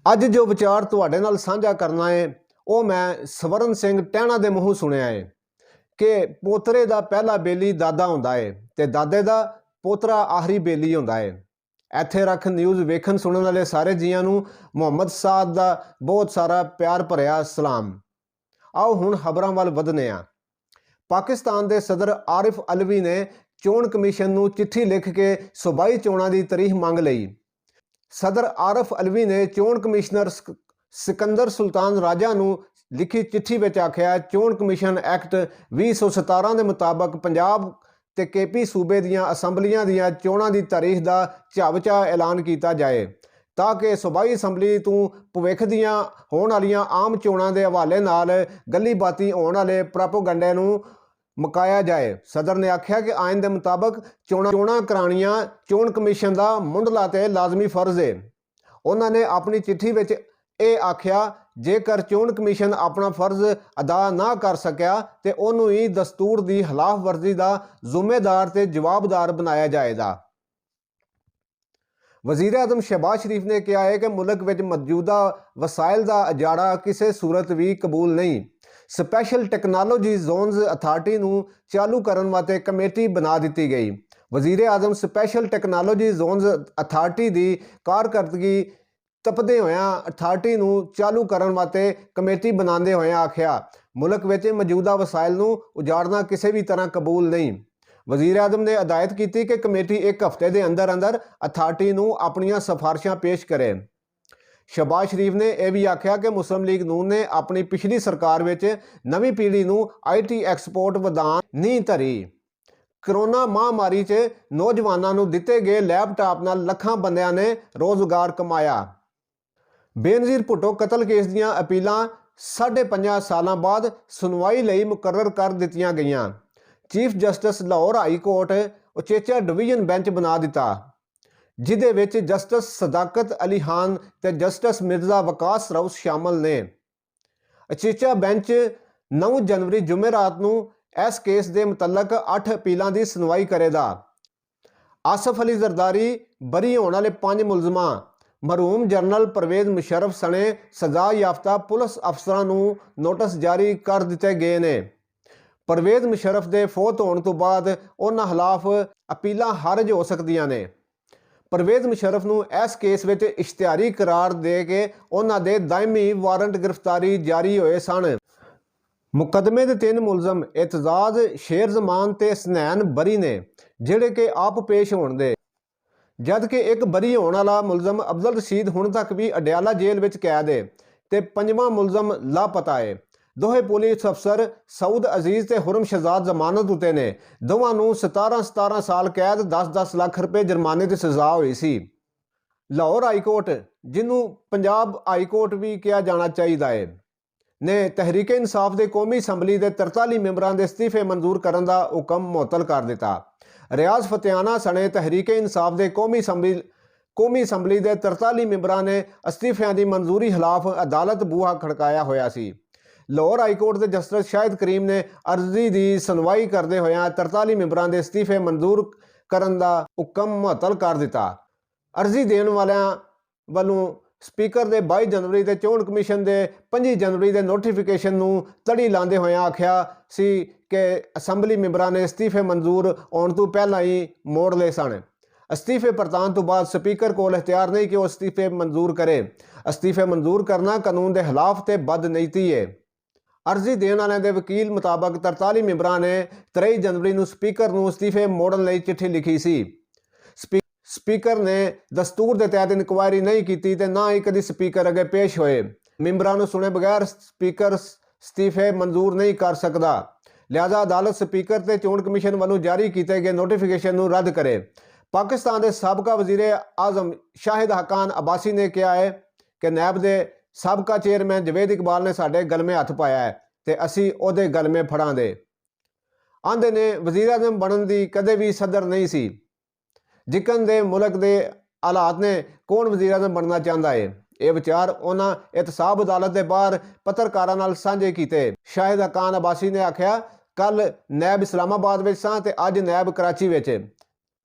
ਅੱਜ जो विचार ਤੁਹਾਡੇ ਨਾਲ ਸਾਂਝਾ ਕਰਨਾ है ਉਹ मैं ਸਵਰਨ ਸਿੰਘ ਟਹਿਣਾ ਦੇ ਮੂੰਹੋਂ ਸੁਣਿਆ है कि पोतरे ਦਾ ਪਹਿਲਾ ਬੇਲੀ ਦਾਦਾ ਹੁੰਦਾ है ਤੇ ਦਾਦੇ ਦਾ ਪੋਤਰਾ ਆਖਰੀ ਬੇਲੀ ਹੁੰਦਾ है। ਇੱਥੇ ਰੱਖ ਨਿਊਜ਼ ਵੇਖਣ ਸੁਣਨ ਵਾਲੇ ਸਾਰੇ ਜੀਆਂ ਨੂੰ ਮੁਹੰਮਦ ਸਾਦ ਦਾ ਬਹੁਤ ਸਾਰਾ ਪਿਆਰ ਭਰਿਆ ਸਲਾਮ। आओ ਹੁਣ ਖਬਰਾਂ ਵੱਲ ਵਧਨੇ ਆ। ਪਾਕਿਸਤਾਨ ਦੇ ਸਦਰ ਆਰਿਫ ਅਲਵੀ ਨੇ ਚੋਣ ਕਮਿਸ਼ਨ ਨੂੰ ਚਿੱਠੀ ਲਿਖ ਕੇ ਸੂਬਾਈ ਚੋਣਾਂ ਦੀ ਤਾਰੀਖ ਮੰਗ ਲਈ। सदर आरिफ अलवी ने चोण कमिश्नर सिकंदर सुल्तान राजा नूं लिखी चिट्ठी विच आख्या चोण कमिशन एक्ट 2017 के मुताबक पंजाब ते केपी सूबे दियां असैंबलियां दियां चोणां दी तारीख का झावचा ऐलान किया जाए ताकि सूबाई असैंबली तों भविख दियां होण वालियां आम चोणां दे हवाले नाल गली बाती होण वाले प्रोपोगंडे नूं मुकाया जाए। सदर ने आख्या कि आइन के मुताबक चोणां कराणियां चोण कमिशन का मुंडला ते लाजमी फर्ज है। उन्होंने अपनी चिट्ठी में यह आख्या जेकर चोण कमिशन अपना फर्ज अदा ना कर सकिया तो उन्होंने ही दस्तूर की खिलाफ वर्जी का जिम्मेदार ते जवाबदार बनाया जाएगा। वज़ीर आज़म शहबाज शरीफ ने कहा है कि मुल्क में मौजूदा वसाइल का अजाड़ा किसी सूरत भी कबूल नहीं। स्पैशल टैक्नोलॉजी जोन्स अथॉरिटी नूं चालू करन वास्ते कमेटी बना दी गई। वज़ीर आज़म स्पैशल टैक्नोलॉजी जोन्स अथॉरिटी की कारकर्दगी तपदे होया अथॉरिटी नूं चालू करन वास्ते कमेटी बनाते हुए आख्या मुल्क में मौजूदा वसाइल नूं उजाड़ना किसी भी तरह कबूल नहीं। वज़ीर आज़म ने हदायत की कि कमेटी एक हफ्ते के अंदर अंदर अथॉरिटी नूं अपनियां सिफारिशां पेश करे। शहबाज शरीफ ने यह भी आख्या कि मुस्लिम लीग नून ने अपनी पिछली सरकार में नवी पीढ़ी नूं IT एक्सपोर्ट वधाण नींह धरी। करोना महामारी च नौजवानों नूं दिते गए लैपटॉप नाल लखां बंदियां ने रोज़गार कमाया। बेनज़ीर भुट्टो कतल केस दीआं अपीलां 5.5 सालां बाद सुनवाई लई मुकर्रर कर दित्तियां गईयां। Chief justice Lahore high court उचेचा डिवीजन बेंच बना दिता जिहदे विच जस्टिस सदाकत अली खान ते जस्टिस मिर्जा वकास राउस शामिल ने। उचेचा बेंच 9 जनवरी जुमेरात नूं इस केस के मुतलक 8 अपीलों की सुनवाई करेगा। आसफ अली जरदारी बरी होने वाले 5 मुलजमां मरहूम जनरल परवेज मुशर्रफ सने सजा याफ्ता पुलिस अफसरां नूं नोटिस जारी कर दिते गए ने। परवेज मुशर्रफ के फौत होने तो बाद उन्हां खिलाफ अपीलां खारिज हो सकदियां ने। परवेज मुशर्रफ नूं इस केस में इश्तिहारी करार दे के उन्हां दे दायमी वारंट गिरफ्तारी जारी होए सन। मुकदमे के 3 मुलजम एतजाज शेर जमान ते सनैन बरी ने जिहड़े कि आप पेश होण दे, जबकि एक बरी होने वाला मुलजम अब्दुल रशीद हुण तक भी अडियाला जेल में कैद है ते 5वां मुलजम लापता है। दोहे पुलिस अफसर सऊद अजीज ते हुरम शहजाद जमानत उत्ते ने। दोवां नूं 17 साल कैद 10 लाख रुपए जुर्माने की सज़ा हुई सी। लाहौर हाई कोर्ट जिन्हों पंजाब हाई कोर्ट भी कहा जाना चाहिए है ने तहरीक इंसाफ के कौमी असैंबली के 43 मैंबरों के इस्तीफे मंजूर करने का हुक्म मुअत्तल कर दिता। रियाज फतेहाना सने तहरीक इंसाफ के कौमी असैंबली के 43 मैंबरों ने इस्तीफियां की मंजूरी खिलाफ अदालत बूहा खड़काया होया सी। लाहौर हाई कोर्ट के जस्टिस शाहिद करीम ने अर्जी की सुनवाई करते हुए 43 मैंबरों के इस्तीफे मंजूर करने का हुक्म मुअत्तल कर दिता। अर्जी देने वालों वालों स्पीकर के 22 जनवरी के चोण कमिशन के 25 जनवरी के नोटिफिकेशन नूं तड़ी लाते हुए आख्या सी कि असैंबली मैंबरों ने इस्तीफे मंजूर होने तो पहला ही मोड़ ले सन। इस्तीफे परतान तो बाद स्पीकर को इख्तियार नहीं कि वह इस्तीफे मंजूर करे। इस्तीफे मंजूर करना कानून के खिलाफ ते बदनीति है। अर्जी देने वाले के वकील मुताबक 43 मैंबरों ने 23 जनवरी को स्पीकर को इस्तीफे मोड़न लई चिट्ठी लिखी सी। स्पीकर ने दस्तूर के तहत इंक्वायरी नहीं की ते ना ही कभी स्पीकर अगे पेश होए। मैंबरों को सुने बगैर स्पीकर इस्तीफे मंजूर नहीं कर सकता, लिहाजा अदालत स्पीकर ते चोण कमिशन वालों जारी किए गए नोटिफिकेशन को रद्द करे। पाकिस्तान के साबका वज़ीर आज़म शाहिद हकान अब्बासी ने कहा है कि नैब के साबका चेयरमैन जवेद इकबाल ने साडे गलमे हथ पाया है ते असी उहदे गलमे फड़ांगे। आंदे ने वज़ीर आज़म बनन दी कदे भी सदर नहीं सी। जिकन दे मुल्क के हालात ने कौन वज़ीर आज़म बनना चाहता है। ये विचार उन्होंने एहतसाब अदालत के बाहर पत्रकारों नाल साझे किए। शाहिद हकान अब्बासी ने आख्या कल नैब इस्लामाबाद में सां ते अज नैब कराची में।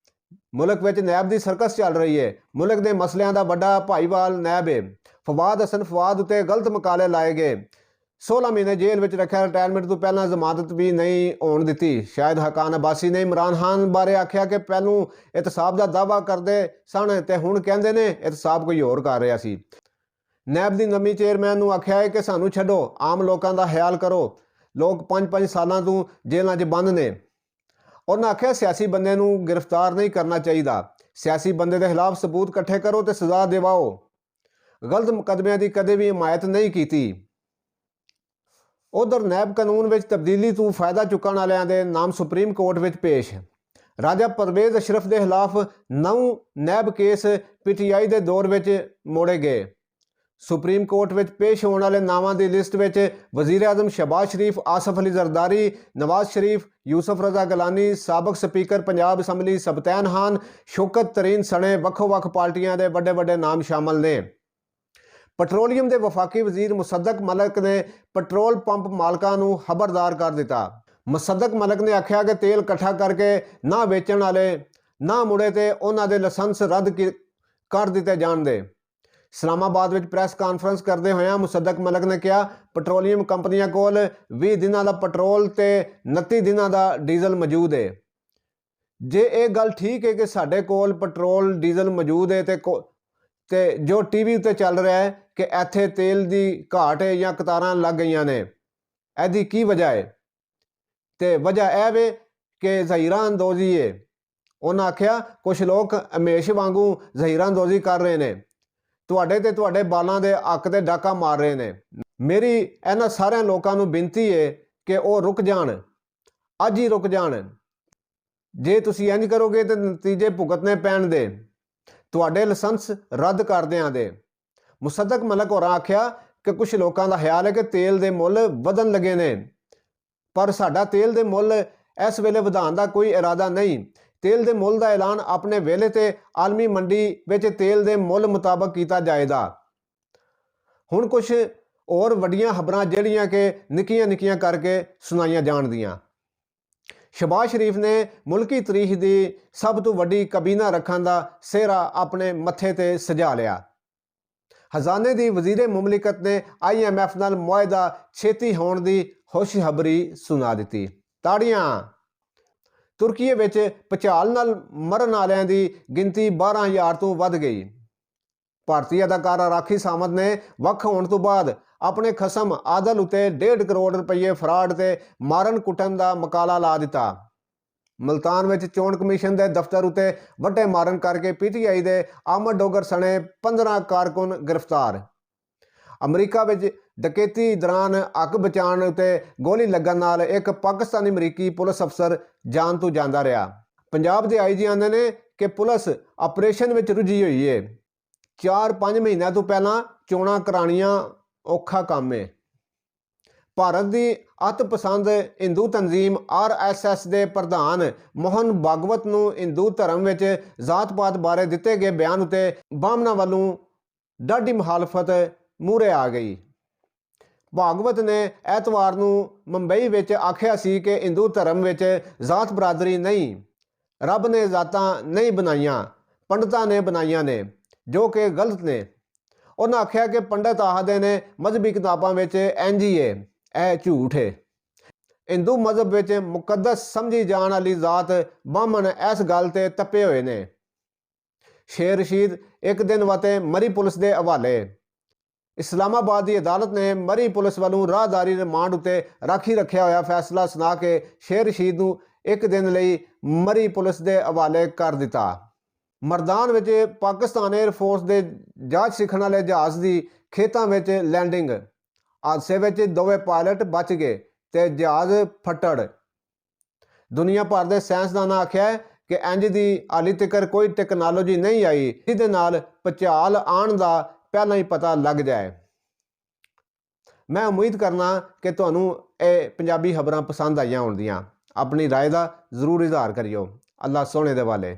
मुल्क में नैब की सर्कस चल रही है। मुल्क के मसलियां का बड़ा भाईवाल नैब है। ਫਵਾਦ ਹਸਨ ਫਵਾਦ ਉਤੇ ਗਲਤ ਮਕਾਲੇ ਲਾਏ ਗਏ। 16 ਮਹੀਨੇ ਜੇਲ੍ਹ ਵਿੱਚ ਰੱਖਿਆ। ਰਿਟਾਇਰਮੈਂਟ ਤੋਂ ਪਹਿਲਾਂ ਜ਼ਮਾਨਤ ਵੀ ਨਹੀਂ ਹੋਣ ਦਿੱਤੀ। ਸ਼ਾਹਿਦ ਹਕਾਨ ਅਬਾਸੀ ਨੇ ਇਮਰਾਨ ਖਾਨ ਬਾਰੇ ਆਖਿਆ ਕਿ ਪਹਿਲੋਂ ਇਤਸਾਬ ਦਾ ਦਾਅਵਾ ਕਰਦੇ ਸਨ ਤੇ ਹੁਣ ਕਹਿੰਦੇ ਨੇ ਇਤਸਾਬ ਕੋਈ ਹੋਰ ਕਰ ਰਿਹਾ ਸੀ। ਨੈਬ ਦੀ ਨਵੀਂ ਚੇਅਰਮੈਨ ਨੂੰ ਆਖਿਆ ਹੈ ਕਿ ਸਾਨੂੰ ਛੱਡੋ, ਆਮ ਲੋਕਾਂ ਦਾ ਖਿਆਲ ਕਰੋ। ਲੋਕ 5-5 ਸਾਲਾਂ ਤੋਂ ਜੇਲ੍ਹਾਂ 'ਚ ਬੰਦ ਨੇ। ਉਹਨਾਂ ਆਖਿਆ ਸਿਆਸੀ ਬੰਦੇ ਨੂੰ ਗ੍ਰਿਫਤਾਰ ਨਹੀਂ ਕਰਨਾ ਚਾਹੀਦਾ। ਸਿਆਸੀ ਬੰਦੇ ਦੇ ਖਿਲਾਫ ਸਬੂਤ ਇਕੱਠੇ ਕਰੋ ਤੇ ਸਜ਼ਾ ਦਿਵਾਓ। ਗਲਤ ਮੁਕੱਦਮਿਆਂ ਦੀ ਕਦੇ ਵੀ ਹਮਾਇਤ ਨਹੀਂ ਕੀਤੀ। ਉਧਰ ਨੈਬ ਕਾਨੂੰਨ ਵਿੱਚ ਤਬਦੀਲੀ ਤੋਂ ਫਾਇਦਾ ਚੁੱਕਣ ਵਾਲਿਆਂ ਦੇ ਨਾਮ ਸੁਪਰੀਮ ਕੋਰਟ ਵਿੱਚ ਪੇਸ਼। ਰਾਜਾ ਪਰਵੇਜ਼ ਅਸ਼ਰਫ ਦੇ ਖਿਲਾਫ 9 ਨੈਬ ਕੇਸ PTI ਦੇ ਦੌਰ ਵਿੱਚ ਮੋੜੇ ਗਏ। ਸੁਪਰੀਮ ਕੋਰਟ ਵਿੱਚ ਪੇਸ਼ ਹੋਣ ਵਾਲੇ ਨਾਵਾਂ ਦੀ ਲਿਸਟ ਵਿੱਚ ਵਜ਼ੀਰ ਆਜ਼ਮ ਸ਼ਹਬਾਜ਼ ਸ਼ਰੀਫ, ਆਸਫ ਅਲੀ ਜ਼ਰਦਾਰੀ, ਨਵਾਜ਼ ਸ਼ਰੀਫ, ਯੂਸਫ ਰਜ਼ਾ ਗਲਾਨੀ, ਸਾਬਕ ਸਪੀਕਰ ਪੰਜਾਬ ਅਸੈਂਬਲੀ ਸਬਤੈਨ ਖਾਨ, ਸ਼ੌਕਤ ਤਰੀਨ ਸਣੇ ਵੱਖੋ-ਵੱਖ ਪਾਰਟੀਆਂ ਦੇ ਵੱਡੇ ਨਾਮ ਸ਼ਾਮਲ ਨੇ। ਪੈਟਰੋਲੀਅਮ ਦੇ ਵਫਾਕੀ ਵਜ਼ੀਰ ਮੁਸੱਦਕ ਮਲਕ ਨੇ ਪੈਟਰੋਲ ਪੰਪ ਮਾਲਕਾਂ ਨੂੰ ਖਬਰਦਾਰ ਕਰ ਦਿੱਤਾ। ਮੁਸੱਦਕ ਮਲਕ ਨੇ ਆਖਿਆ ਕਿ ਤੇਲ ਇਕੱਠਾ ਕਰਕੇ ਨਾ ਵੇਚਣ ਵਾਲੇ ਨਾ ਮੁੜੇ ਤੇ ਉਹਨਾਂ ਦੇ ਲਾਇਸੈਂਸ ਰੱਦ ਕਰ ਦਿੱਤੇ ਜਾਣਗੇ। ਇਸਲਾਮਾਬਾਦ ਵਿੱਚ ਪ੍ਰੈਸ ਕਾਨਫਰੰਸ ਕਰਦੇ ਹੋਇਆ ਮੁਸੱਦਕ ਮਲਕ ਨੇ ਕਿਹਾ ਪੈਟਰੋਲੀਅਮ ਕੰਪਨੀਆਂ ਕੋਲ 20 ਦਿਨਾਂ ਦਾ ਪੈਟਰੋਲ ਤੇ 29 ਦਿਨਾਂ ਦਾ ਡੀਜ਼ਲ ਮੌਜੂਦ ਹੈ। ਜੇ ਇਹ ਗੱਲ ਠੀਕ ਹੈ ਕਿ ਸਾਡੇ ਕੋਲ ਪੈਟਰੋਲ ਡੀਜ਼ਲ ਮੌਜੂਦ ਹੈ ਤੇ ਜੋ TV ਉੱਤੇ ਚੱਲ ਰਿਹਾ ਹੈ ਕਿ ਇੱਥੇ ਤੇਲ ਦੀ ਘਾਟ ਹੈ ਜਾਂ ਕਤਾਰਾਂ ਲੱਗ ਗਈਆਂ ਨੇ, ਇਹਦੀ ਕੀ ਵਜ੍ਹਾ ਹੈ? ਤੇ ਵਜ੍ਹਾ ਇਹ ਵੇ ਕਿ ਜ਼ਹੀਰਾਂ ਅੰਦੋਜ਼ੀ ਹੈ। ਉਹਨਾਂ ਆਖਿਆ ਕੁਝ ਲੋਕ ਹਮੇਸ਼ ਵਾਂਗੂ ਜ਼ਹੀਰਾਂ ਅੰਦੋਜ਼ੀ ਕਰ ਰਹੇ ਨੇ, ਤੁਹਾਡੇ ਤੇ ਤੁਹਾਡੇ ਬਾਲਾਂ ਦੇ ਹੱਕ ਤੇ ਡਾਕਾ ਮਾਰ ਰਹੇ ਨੇ। ਮੇਰੀ ਇਹਨਾਂ ਸਾਰਿਆਂ ਲੋਕਾਂ ਨੂੰ ਬੇਨਤੀ ਹੈ ਕਿ ਉਹ ਰੁਕ ਜਾਣ, ਅੱਜ ਹੀ ਰੁਕ ਜਾਣ। ਜੇ ਤੁਸੀਂ ਇੰਜ ਕਰੋਗੇ ਤਾਂ ਨਤੀਜੇ ਭੁਗਤਣੇ ਪੈਣਗੇ, ਤੁਹਾਡੇ ਲਾਇਸੈਂਸ ਰੱਦ ਕਰ ਦਿਆਂਗੇ। ਮੁਸੱਦਕ ਮਲਕ ਹੋਰਾਂ ਆਖਿਆ ਕਿ ਕੁਝ ਲੋਕਾਂ ਦਾ ਖਿਆਲ ਹੈ ਕਿ ਤੇਲ ਦੇ ਮੁੱਲ ਵਧਣ ਲੱਗੇ ਨੇ, ਪਰ ਸਾਡਾ ਤੇਲ ਦੇ ਮੁੱਲ ਇਸ ਵੇਲੇ ਵਧਾਉਣ ਦਾ ਕੋਈ ਇਰਾਦਾ ਨਹੀਂ। ਤੇਲ ਦੇ ਮੁੱਲ ਦਾ ਐਲਾਨ ਆਪਣੇ ਵੇਲੇ ਤੇ ਆਲਮੀ ਮੰਡੀ ਵਿੱਚ ਤੇਲ ਦੇ ਮੁੱਲ ਮੁਤਾਬਕ ਕੀਤਾ ਜਾਏਗਾ। ਹੁਣ ਕੁਝ ਹੋਰ ਵੱਡੀਆਂ ਖਬਰਾਂ ਜਿਹੜੀਆਂ ਕਿ ਨਿੱਕੀਆਂ ਕਰਕੇ ਸੁਣਾਈਆਂ ਜਾਣਦੀਆਂ। ਸ਼ਹਬਾਜ਼ ਸ਼ਰੀਫ ਨੇ ਮੁਲਕੀ ਤਾਰੀਖ ਦੀ ਸਭ ਤੋਂ ਵੱਡੀ ਕਬੀਨਾ ਰੱਖਣ ਦਾ ਸਿਹਰਾ ਆਪਣੇ ਮੱਥੇ ਤੇ ਸਜਾ ਲਿਆ। ਖਜ਼ਾਨੇ ਦੀ ਵਜ਼ੀਰ ਮੁਮਲਿਕਤ ਨੇ IMF ਨਾਲ ਮੁਆਹਦਾ ਛੇਤੀ ਹੋਣ ਦੀ ਖੁਸ਼ਖਬਰੀ ਸੁਣਾ ਦਿੱਤੀ। ਤਾੜੀਆਂ। ਤੁਰਕੀ ਵਿੱਚ ਭੁਚਾਲ ਨਾਲ ਮਰਨ ਵਾਲਿਆਂ ਦੀ ਗਿਣਤੀ 12,000 ਤੋਂ ਵੱਧ ਗਈ। ਭਾਰਤੀ ਅਦਾਕਾਰਾ ਰਾਖੀ ਸਾਵੰਤ ਨੇ ਵੱਖ ਹੋਣ ਤੋਂ ਬਾਅਦ ਆਪਣੇ ਖਸਮ ਆਦਲ ਉਤੇ 1.5 ਕਰੋੜ ਰੁਪਏ ਫਰਾਡ ਤੇ ਮਾਰਨ ਕੁੱਟਣ ਦਾ ਮਕਾਲਾ ਲਾ ਦਿੱਤਾ। ਮਲਤਾਨ ਵਿੱਚ ਚੋਣ ਕਮਿਸ਼ਨ ਦੇ ਦਫ਼ਤਰ ਉਤੇ ਵੱਡੇ ਮਾਰਨ ਕਰਕੇ PTI ਦੇ ਆਮਦ ਡੋਗਰ ਸਣੇ 15 ਕਾਰਕੁਨ ਗ੍ਰਿਫਤਾਰ। ਅਮਰੀਕਾ ਵਿੱਚ ਡਕੈਤੀ ਦੌਰਾਨ ਅੱਗ ਬਚਾਉਣ ਉਤੇ ਗੋਲੀ ਲੱਗਣ ਨਾਲ ਇੱਕ ਪਾਕਿਸਤਾਨੀ ਅਮਰੀਕੀ ਪੁਲਿਸ ਅਫਸਰ ਜਾਨ ਤੋਂ ਜਾਂਦਾ ਰਿਹਾ। ਪੰਜਾਬ ਦੇ IG ਆਂਦੇ ਨੇ ਕਿ ਪੁਲਿਸ ਆਪਰੇਸ਼ਨ ਵਿੱਚ ਰੁੱਝੀ ਹੋਈ ਹੈ। 4-5 ਮਹੀਨਿਆਂ ਤੋਂ ਪਹਿਲਾਂ ਚੋਣਾਂ ਕਰਾਉਣੀਆਂ ਔਖਾ ਕੰਮ ਹੈ। ਭਾਰਤ ਦੀ ਅਤ ਪਸੰਦ ਹਿੰਦੂ ਤਨਜ਼ੀਮ RSS ਦੇ ਪ੍ਰਧਾਨ ਮੋਹਨ ਭਾਗਵਤ ਨੂੰ ਹਿੰਦੂ ਧਰਮ ਵਿੱਚ ਜ਼ਾਤ-ਪਾਤ ਬਾਰੇ ਦਿੱਤੇ ਗਏ ਬਿਆਨ ਉਤੇ ਬਾਹਮਣਾਂ ਵੱਲੋਂ ਡਾਢੀ ਮੁਖਾਲਫਤ ਮੂਹਰੇ ਆ ਗਈ। ਭਾਗਵਤ ਨੇ ਐਤਵਾਰ ਨੂੰ ਮੁੰਬਈ ਵਿੱਚ ਆਖਿਆ ਸੀ ਕਿ ਹਿੰਦੂ ਧਰਮ ਵਿੱਚ ਜ਼ਾਤ ਬਰਾਦਰੀ ਨਹੀਂ, ਰੱਬ ਨੇ ਜ਼ਾਤਾਂ ਨਹੀਂ ਬਣਾਈਆਂ, ਪੰਡਤਾਂ ਨੇ ਬਣਾਈਆਂ ਨੇ, ਜੋ ਕਿ ਗਲਤ ਨੇ। ਉਹਨਾਂ ਆਖਿਆ ਕਿ ਪੰਡਤ ਆਖਦੇ ਨੇ ਮਜ਼ਹਬੀ ਕਿਤਾਬਾਂ ਵਿੱਚ ਇੰਝ ਹੀ ਹੈ, ਇਹ ਝੂਠ ਹੈ। ਹਿੰਦੂ ਮਜ਼ਹਬ ਵਿੱਚ ਮੁਕੱਦਸ ਸਮਝੀ ਜਾਣ ਵਾਲੀ ਜ਼ਾਤ ਬਾਹਮਣ ਇਸ ਗੱਲ ਤੇ ਤੱਪੇ ਹੋਏ ਨੇ। ਸ਼ੇਰ ਰਸ਼ੀਦ ਇੱਕ ਦਿਨ ਵਾਸਤੇ ਮਰੀ ਪੁਲਿਸ ਦੇ ਹਵਾਲੇ। ਇਸਲਾਮਾਬਾਦ ਦੀ ਅਦਾਲਤ ਨੇ ਮਰੀ ਪੁਲਿਸ ਵੱਲੋਂ ਰਾਹਦਾਰੀ ਰਿਮਾਂਡ ਉਤੇ ਰਾਖੀ ਰੱਖਿਆ ਹੋਇਆ ਫੈਸਲਾ ਸੁਣਾ ਕੇ ਸ਼ੇਰ ਰਸ਼ੀਦ ਨੂੰ ਇੱਕ ਦਿਨ ਲਈ ਮਰੀ ਪੁਲਿਸ ਦੇ ਹਵਾਲੇ ਕਰ ਦਿੱਤਾ। ਮਰਦਾਨ ਵਿੱਚ ਪਾਕਿਸਤਾਨ 에ਅਰਫੋਰਸ ਦੇ ਜਹਾਜ਼ ਸਿੱਖਣ ਵਾਲੇ ਜਹਾਜ਼ ਦੀ ਖੇਤਾਂ ਵਿੱਚ ਲੈਂਡਿੰਗ। ਹਾਦਸੇ ਵਿੱਚ ਦੋਵੇਂ ਪਾਇਲਟ ਬਚ ਗਏ ਤੇ ਜਹਾਜ਼ ਫੱਟੜ। ਦੁਨੀਆ ਭਰ ਦੇ ਸਾਇੰਸਦਾਨਾਂ ਆਖਿਆ ਕਿ ਇੰਜ ਦੀ ਹਾਲੀ ਤੱਕ ਕੋਈ ਟੈਕਨੋਲੋਜੀ ਨਹੀਂ ਆਈ ਜਿਹਦੇ ਨਾਲ ਭੁਚਾਲ ਆਉਣ ਦਾ ਪਹਿਲਾਂ ਹੀ ਪਤਾ ਲੱਗ ਜਾਏ। ਮੈਂ ਉਮੀਦ ਕਰਨਾ ਕਿ ਤੁਹਾਨੂੰ ਇਹ ਪੰਜਾਬੀ ਖਬਰਾਂ ਪਸੰਦ ਆਈਆਂ ਹੋਣਗੀਆਂ। ਆਪਣੀ ਰਾਏ ਦਾ ਜ਼ਰੂਰ ਇਜ਼ਹਾਰ ਕਰਿਓ। ਅੱਲਾ ਸੋਹਣੇ ਦੇ ਵਾਲੇ।